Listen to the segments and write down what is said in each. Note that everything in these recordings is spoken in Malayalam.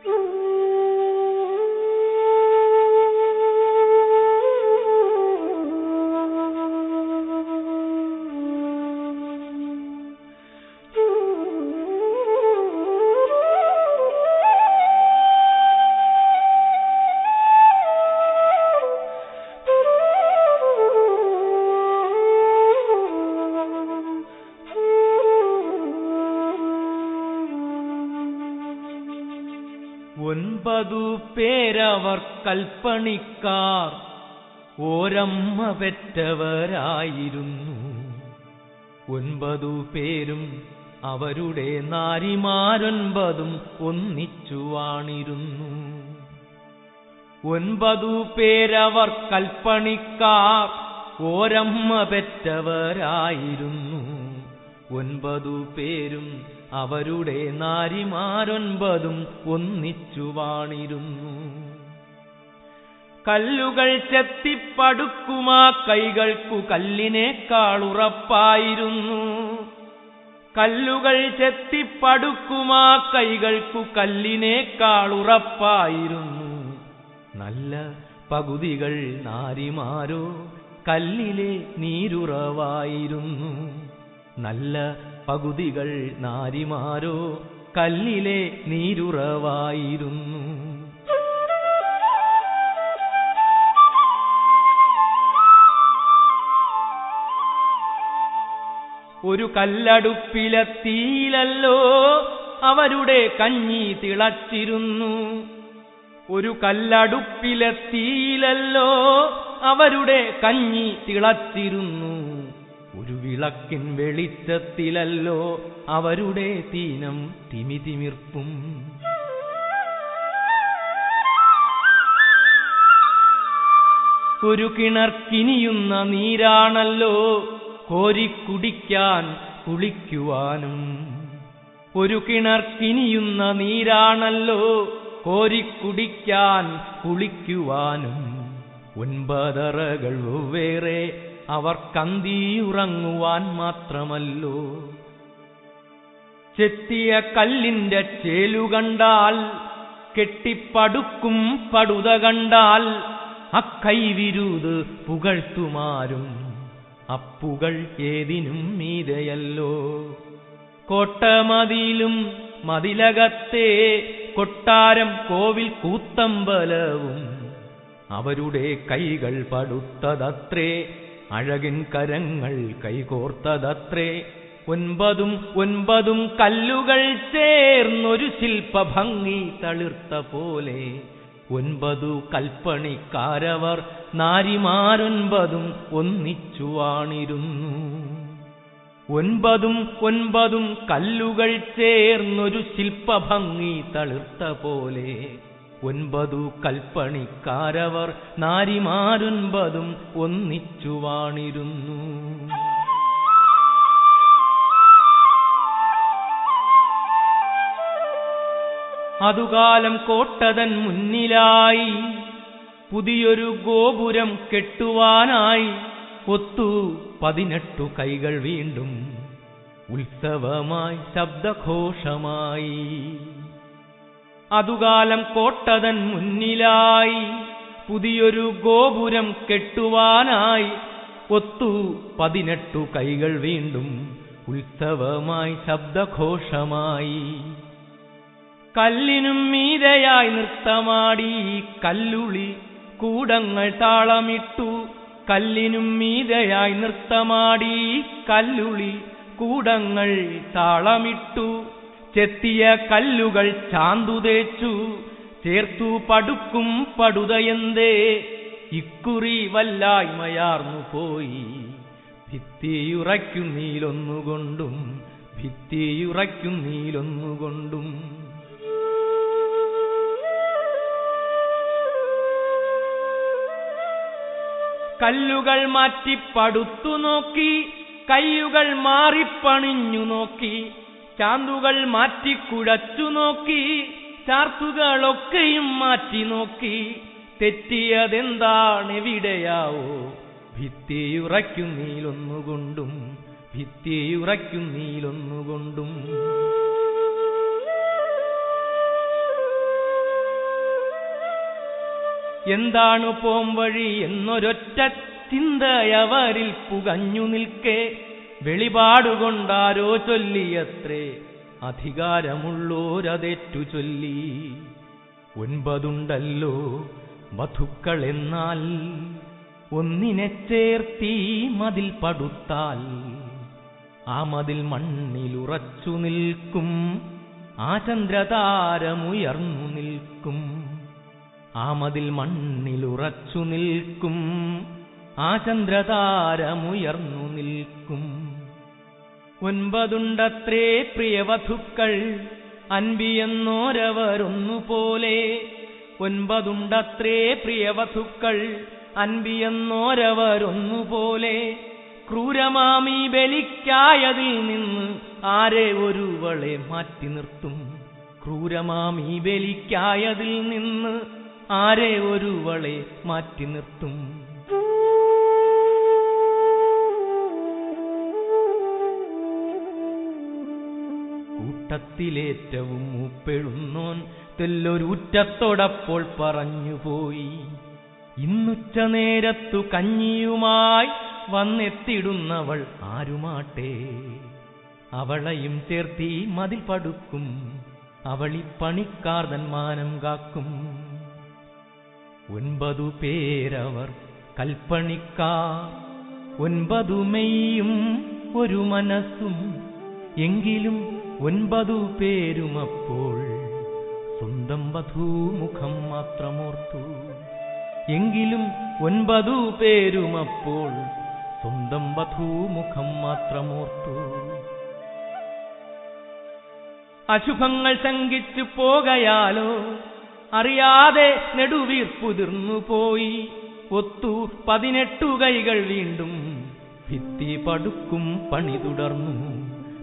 9 പേരവർ കൽപ്പണിക്കാർ ഓരമ്മ പെറ്റവരായിരുന്നു. 9 പേരും അവരുടെ നാരിമാരൊൻപതും ഒന്നിച്ചു വാണിരുന്നു. 9 പേരവർ കൽപ്പണിക്കാർ ഓരമ്മ പെറ്റവരായിരുന്നു. 9 പേരും അവരുടെ നാരിമാരൊൻപതും ഒന്നിച്ചു വാണിരുന്നു. കല്ലുകൾ ചെത്തിപ്പടുക്കുമാ കൈകൾക്കു കല്ലിനേക്കാളുറപ്പായിരുന്നു. കല്ലുകൾ ചെത്തിപ്പടുക്കുമാ കൈകൾക്കു കല്ലിനേക്കാളുറപ്പായിരുന്നു. നല്ല പകുതികൾ നാരിമാരോ കല്ലിലെ നീരുറവായിരുന്നു. നല്ല പകുതികൾ നാരിമാരോ കല്ലിലെ നീരുറവായിരുന്നു. ഒരു കല്ലടുപ്പിലെ തീയിലല്ലോ അവരുടെ കഞ്ഞി തിളച്ചിരുന്നു. ഒരു കല്ലടുപ്പിലെ തീയിലല്ലോ അവരുടെ കഞ്ഞി തിളച്ചിരുന്നു. ഒരു വിളക്കിൻ വെളിച്ചത്തിലല്ലോ അവരുടെ തീനം തിമിതിമിർപ്പും. ഒരു കിണർക്കിനിയുന്ന നീരാണല്ലോ കോരിക്കുടിക്കാൻ കുളിക്കുവാനും. ഒരു കിണർക്കിനിയുന്ന നീരാണല്ലോ കോരിക്കുടിക്കാൻ കുളിക്കുവാനും. 9 അറകൾ വെവ്വേറെ അവർ കന്തിയുറങ്ങുവാൻ മാത്രമല്ലോ. ചെത്തിയ കല്ലിന്റെ ചേലുകണ്ടാൽ കെട്ടിപ്പടുക്കും പടുത കണ്ടാൽ അക്കൈവിരുത് പുകഴ്ത്തുമാരും. അപ്പുകൾ ഏതിനും മീതയല്ലോ. കോട്ടമതിലും മതിലകത്തെ കൊട്ടാരം കോവിൽ കൂത്തമ്പലവും അവരുടെ കൈകൾ പടുത്തതത്രേ. അഴകിൻ കരങ്ങൾ കൈകോർത്തതത്രേ. 9 കല്ലുകൾ ചേർന്നൊരു ശില്പഭംഗി തളിർത്ത പോലെ. 9 കൽപ്പണിക്കാരവർ നാരിമാരൊൻപതും ഒന്നിച്ചു വാണിരുന്നു. 9 കല്ലുകൾ ചേർന്നൊരു ശില്പഭംഗി തളിർത്ത പോലെ. 9 കൽപ്പണിക്കാരവർ നാരിമാരൊൻപതും ഒന്നിച്ചു വാണിരുന്നു. അതുകാലം കോട്ടതൻ മുന്നിലായി പുതിയൊരു ഗോപുരം കെട്ടുവാനായി. ഒത്തു 18 കൈകൾ വീണ്ടും ഉത്സവമായി ശബ്ദഘോഷമായി. അതുകാലം കോട്ടതൻ മുന്നിലായി പുതിയൊരു ഗോപുരം കെട്ടുവാനായി. ഒത്തു 18 കൈകൾ വീണ്ടും ഉത്സവമായി ശബ്ദഘോഷമായി. കല്ലിനും മീതയായി നൃത്തമാടി കല്ലുളി കൂടങ്ങൾ താളമിട്ടു. കല്ലിനും മീതയായി നൃത്തമാടി കല്ലുളി കൂടങ്ങൾ താളമിട്ടു. ചെത്തിയ കല്ലുകൾ ചാന്തുതേച്ചു ചേർത്തു പടുക്കും പടുതയെന്തേ ഇക്കുറി വല്ലായ്മയാർന്നു പോയി. ഭിത്തിയുറയ്ക്കുന്നീലൊന്നുകൊണ്ടും ഭിത്തിയുറയ്ക്കുന്നീലൊന്നുകൊണ്ടും. കല്ലുകൾ മാറ്റി പടുത്തു നോക്കി, കയ്യുകൾ മാറിപ്പണിഞ്ഞു നോക്കി. ചാന്തുകൾ മാറ്റി കുഴച്ചു നോക്കി, ചാർത്തുകളൊക്കെയും മാറ്റി നോക്കി. തെറ്റിയതെന്താണെവിടെയാവോ ഭിത്തിയുറയ്ക്കുന്നീലൊന്നുകൊണ്ടും ഭിത്തിയുറയ്ക്കുന്നീലൊന്നുകൊണ്ടും. എന്താണ് പോംവഴി എന്നൊരൊറ്റ ചിന്തയവരിൽ പുകഞ്ഞു നിൽക്കെ വെളിപാടുകൊണ്ടാരോ ചൊല്ലിയത്രേ അധികാരമുള്ളോരതേറ്റു ചൊല്ലി. 9 വധുക്കളെന്നാൽ ഒന്നിനെ ചേർത്തി മതിൽ പടുത്താൽ ആ മതിൽ മണ്ണിലുറച്ചു നിൽക്കും, ആ ചന്ദ്രതാരമുയർന്നു നിൽക്കും. ആ മതിൽ മണ്ണിലുറച്ചു നിൽക്കും, ആ ചന്ദ്രതാരമുയർന്നു നിൽക്കും. 9 പ്രിയവധുക്കൾ അൻപിയെന്നോരവരൊന്നുപോലെ. 9 പ്രിയവധുക്കൾ അൻപിയെന്നോരവരൊന്നുപോലെ. ക്രൂരമാമീ ബലിക്കായതിൽ നിന്ന് ആരെ ഒരുവളെ മാറ്റി നിർത്തും? ക്രൂരമാമീ ബലിക്കായതിൽ നിന്ന് ആരെ ഒരുവളെ മാറ്റി നിർത്തും? കൂട്ടത്തിലേറ്റവും മൂപ്പെഴുന്നോൻ തെല്ലൊരുറ്റത്തോടപ്പോൾ പറഞ്ഞുപോയി, ഇന്നുച്ച നേരത്തു കഞ്ഞിയുമായി വന്നെത്തിടുന്നവൾ ആരുമാട്ടെ, അവളെയും ചേർത്തി മതിൽ പടുക്കും, അവളി പണിക്കാർതൻ മാനം കാക്കും. 9 പേരവർ കൽപ്പണിക്കാർ, 9 മെയ്യും ഒരു മനസ്സും. എങ്കിലും 9 പേരുമപ്പോൾ സ്വന്തം വധൂമുഖം മാത്രമോർത്തു. എങ്കിലും 9 പേരുമപ്പോൾ സ്വന്തം വധൂമുഖം മാത്രമോർത്തു. അശുഭങ്ങൾ ശങ്കിച്ചു പോകയാലോ അറിയാതെ നെടുവീർപ്പുതിർന്നു പോയി. ഒത്തു 18 കൈകൾ വീണ്ടും ഭിത്തി പടുക്കും പണി തുടർന്നു,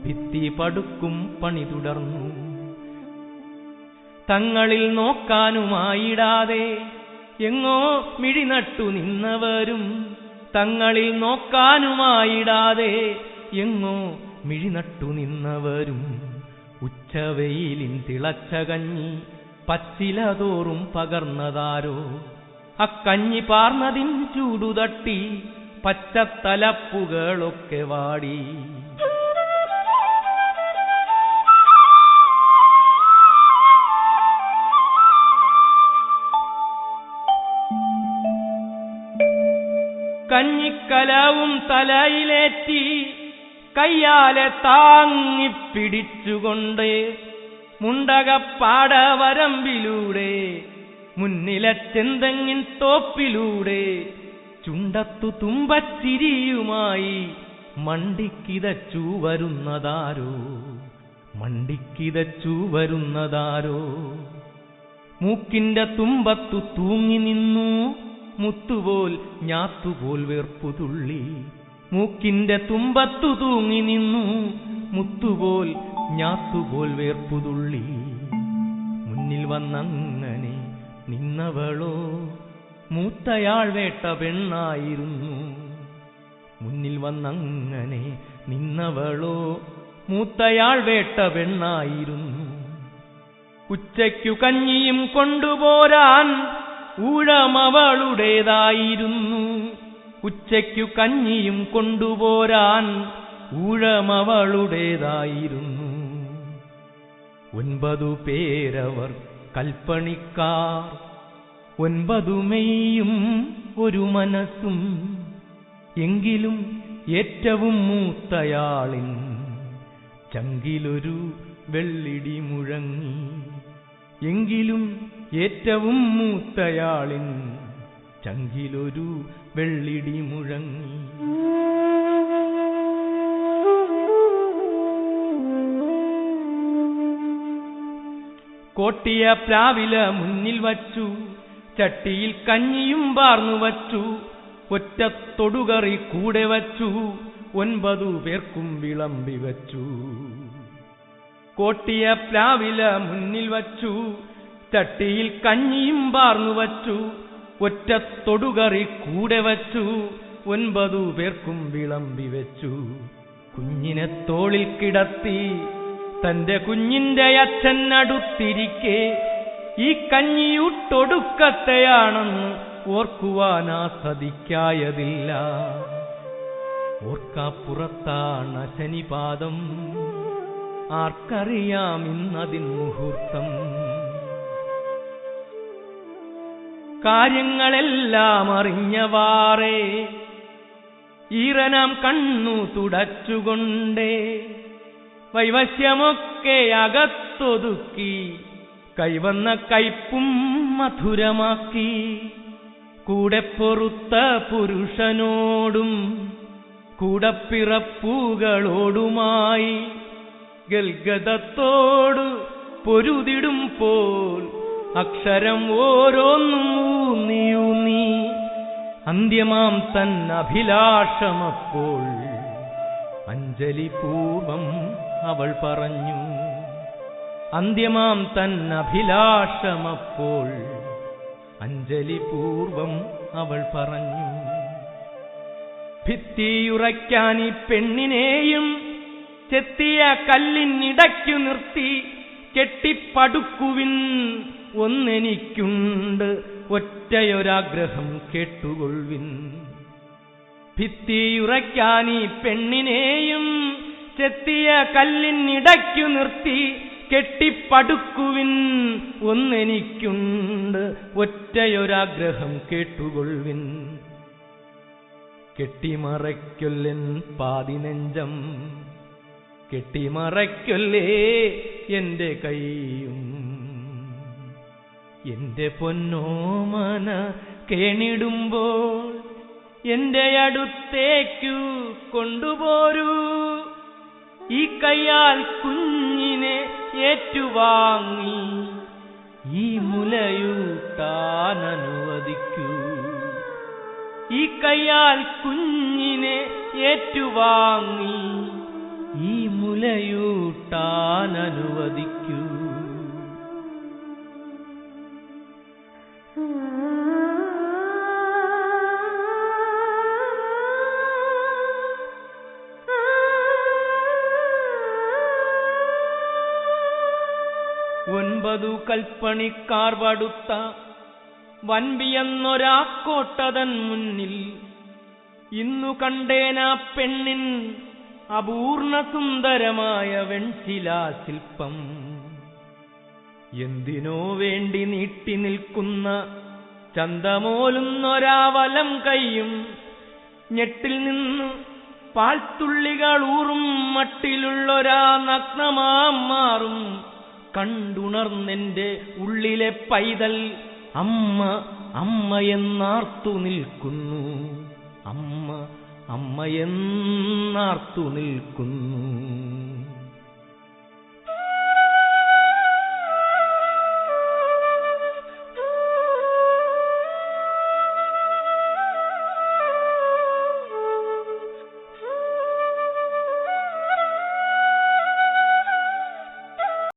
ഭിത്തി പടുക്കും പണി തുടർന്നു. തങ്ങളിൽ നോക്കാനുമായിടാതെ എങ്ങോ മിഴിനട്ടു നിന്നവരും, തങ്ങളിൽ നോക്കാനുമായിടാതെ എങ്ങോ മിഴിനട്ടു നിന്നവരും. ഉച്ചവെയിലിൻ തിളച്ച കഞ്ഞി പച്ചിലതോറും പകർന്നതാരോ, അക്കഞ്ഞി പാർന്നതിൻ ചൂടുതട്ടി പച്ചത്തലപ്പുകളൊക്കെ വാടി. കഞ്ഞിക്കലവും തലയിലേറ്റി കയ്യാലെ താങ്ങിപ്പിടിച്ചുകൊണ്ട് മുണ്ടകപ്പാടവരമ്പിലൂടെ മുന്നിലെ ചെന്തെങ്ങിൻ തോപ്പിലൂടെ ചുണ്ടത്തു തുമ്പച്ചിരിയുമായി മണ്ടിക്കിതച്ചു വരുന്നതാരോ, മണ്ടിക്കിതച്ചു വരുന്നതാരോ. മൂക്കിന്റെ തുമ്പത്തു തൂങ്ങി നിന്നു മുത്തുപോൽ ഞാത്തുപോൽ വേർപ്പുതുള്ളി. മൂക്കിന്റെ തുമ്പത്തു തൂങ്ങി നിന്നു മുത്തുപോൽ ഞാത്തുപോൽ വേർപ്പുതുള്ളി. മുന്നിൽ വന്നങ്ങനെ നിന്നവളോ മൂത്തയാൾ വേട്ട പെണ്ണായിരുന്നു. മുന്നിൽ വന്നങ്ങനെ നിന്നവളോ മൂത്തയാൾ വേട്ട പെണ്ണായിരുന്നു. ഉച്ചയ്ക്കു കഞ്ഞിയും കൊണ്ടുപോരാൻ ഊഴമവളുടേതായിരുന്നു. ഉച്ചയ്ക്കു കഞ്ഞിയും കൊണ്ടുപോരാൻ ഊഴമവളുടേതായിരുന്നു. 9 പേരവർ കൽപ്പണിക്കാർ, 9 മെയ്യും ഒരു മനസ്സും. എങ്കിലും ഏറ്റവും മൂത്തയാളിൻ ചങ്കിലൊരു വെള്ളിടി മുഴങ്ങി. എങ്കിലും ഏറ്റവും മൂത്തയാളിൻ ചങ്കിലൊരു വെള്ളിടി മുഴങ്ങി. കോട്ടിയ പ്ലാവില മുന്നിൽ വച്ചു, ചട്ടിയിൽ കഞ്ഞിയും പാർന്നു വച്ചു. ഒറ്റത്തൊടുകറി കൂടെ വച്ചു, 9 പേർക്കും വിളമ്പി വച്ചു. കോട്ടിയ പ്ലാവില മുന്നിൽ വച്ചു, ചട്ടിയിൽ കഞ്ഞിയും പാർന്നു വച്ചു. ഒറ്റത്തൊടുകറി കൂടെ വച്ചു, 9 പേർക്കും വിളമ്പി വെച്ചു. കുഞ്ഞിനെ തോളിൽ കിടത്തി തന്റെ കുഞ്ഞിന്റെ അച്ഛൻ അടുത്തിരിക്കെ ഈ കഞ്ഞിയൂട്ടൊടുക്കത്തെയാണെന്ന് ഓർക്കുവാനാ സതിക്കായതില്ല. ഓർക്കാപ്പുറത്താണ് ശനിപാദം, ആർക്കറിയാം ഇന്നതിൻ മുഹൂർത്തം. കാര്യങ്ങളെല്ലാം അറിഞ്ഞവാറേ ഈറനാം കണ്ണു തുടച്ചുകൊണ്ടേ വൈവശ്യമൊക്കെ അകത്തൊതുക്കി കൈവന്ന കയ്പും മധുരമാക്കി കൂടെ പൊറുത്ത പുരുഷനോടും കൂടപ്പിറപ്പുകളോടുമായി ഗൽഗതത്തോട് പൊരുതിടും പോൽ അക്ഷരം ഓരോന്നും ഊന്നിയൂന്നി അന്ത്യമാം തൻ അഭിലാഷമപ്പോൾ അഞ്ജലിപൂർവം അവൾ പറഞ്ഞു. അന്ത്യമാം തൻ അഭിലാഷമപ്പോൾ അഞ്ജലിപൂർവം അവൾ പറഞ്ഞു. ഭിത്തിയുറയ്ക്കാൻ ഈ പെണ്ണിനെയും ചെത്തിയ കല്ലിനിടയ്ക്കു നിർത്തി കെട്ടിപ്പടുക്കുവിൻ ഒന്നെനിക്കുണ്ട് ഒറ്റയൊരാഗ്രഹം കേട്ടുകൊള്ളുവിൻ. ഭിത്തിയുറയ്ക്കാൻ ഈ പെണ്ണിനെയും ചെത്തിയ കല്ലിനിടയ്ക്കു നിർത്തി കെട്ടിപ്പടുക്കുവിൻ ഒന്നെനിക്കുണ്ട് ഒറ്റയൊരാഗ്രഹം കേട്ടുകൊള്ളുവിൻ. കെട്ടിമറയ്ക്കൊല്ലൻ പാതിനെഞ്ചം, കെട്ടിമറയ്ക്കൊല്ലേ എന്റെ കൈയും. എന്റെ പൊന്നോമന കേണിടുമ്പോൾ എന്റെ അടുത്തേക്കു കൊണ്ടുപോരൂ. ഈ കയ്യാൽ കുഞ്ഞിനെ ഏറ്റുവാങ്ങി ഈ മുലയൂട്ടാൻ അനുവദിക്കൂ. ഈ കയ്യാൽ കുഞ്ഞിനെ ഏറ്റുവാങ്ങി ഈ മുലയൂട്ടാൻ അനുവദിക്കൂ. ഒൻപതു കൽപ്പണിക്കാർ പടുത്ത വൻപിയെന്നൊരാക്കോട്ടതൻ മുന്നിൽ ഇന്നു കണ്ടേനാ പെണ്ണിൻ അപൂർണ സുന്ദരമായ വെൺശിലാശില്പം. എന്തിനോ വേണ്ടി നീട്ടി നിൽക്കുന്ന ചന്തമോലുന്നൊരാവലം കൈയും ഞെട്ടിൽ നിന്ന് പാൽത്തുള്ളികൾ ഊറും മട്ടിലുള്ളൊരാ നഗ്നമാം മാറും കണ്ടുണർന്നെന്റെ ഉള്ളിലെ പൈതൽ അമ്മ അമ്മ എന്നാർത്തു നിൽക്കുന്നു. അമ്മ അമ്മ എന്നാർത്തു നിൽക്കുന്നു.